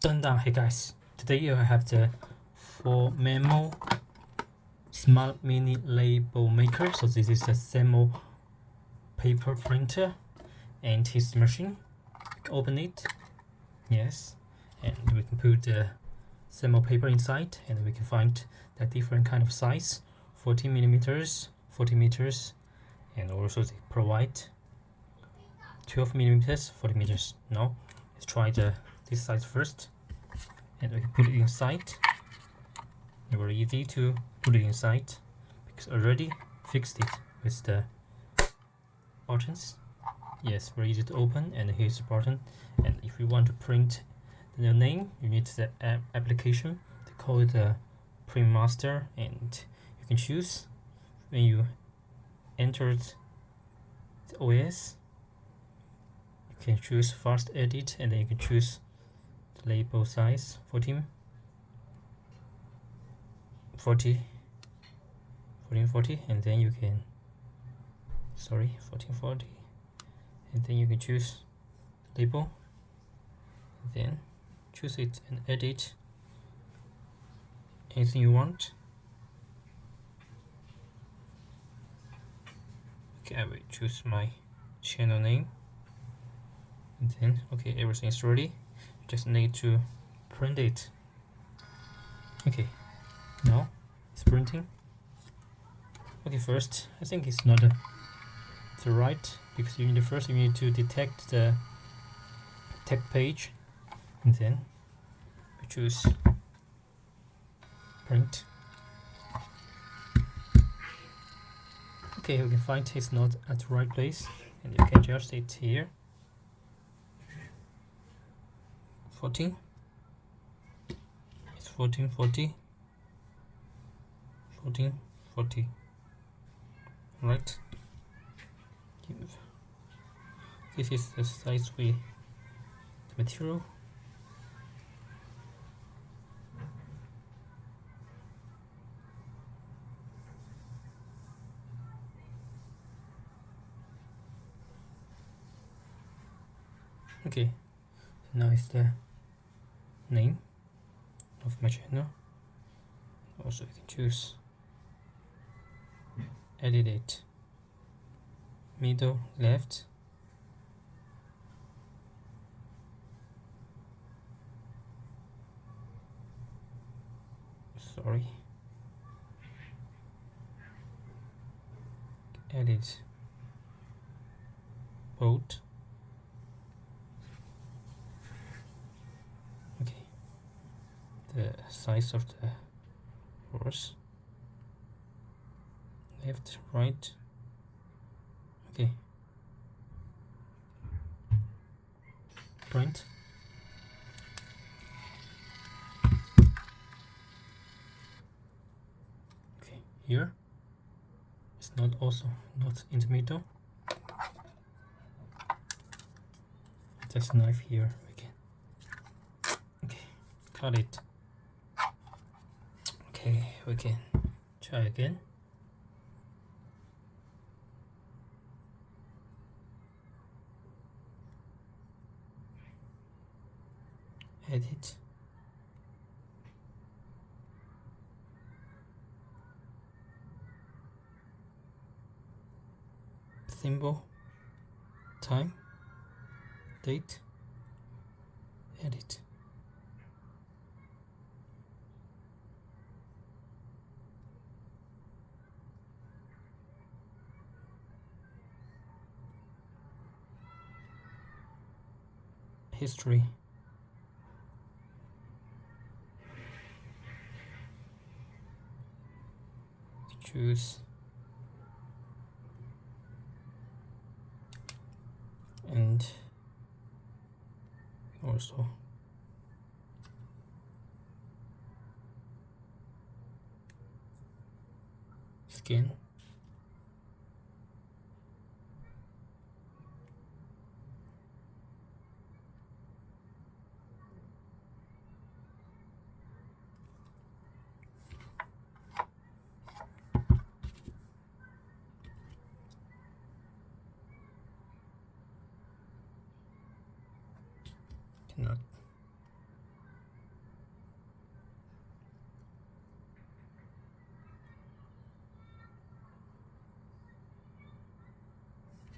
Done. Hey guys, today I have the Phomemo Smart Mini Label Maker. So this is the Phomemo paper printer and his machine. We can open it, yes, and we can put the Phomemo paper inside, and we can find the different kind of size, 40 millimeters, 40 meters, and also they provide 12 millimeters, 40 meters. Now let's try this size first, and we can put it inside. Very easy to put it inside because I already fixed it with the buttons. Yes, very easy to open, and here's the button. And if you want to print the name, you need the application. They call it a Print Master, and you can choose when you entered the OS. You can choose fast edit, and then you can choose the label size 1440, and then you can 1440, and then you can choose label, and then choose it and edit anything you want. Okay, I will choose my channel name, and then okay, everything is ready. You just need to print it. Okay, now it's printing. Okay, first I think it's not the right, because you need to detect the text page, and then we choose print. Okay, we can find it's not at the right place, and you can adjust it here. 14. It's 1440. 1440. Right. This is the size the material. Okay, now it's the name of my channel. Also, you can choose edit it, middle, left. Sorry. Edit both. Okay. The size of the horse. Left, right. Okay. Print. Okay, here it's not in the middle. There's a knife here. Okay, cut it. Okay, we can try again. Edit. Symbol, time, date, edit. History. Choose and also scan.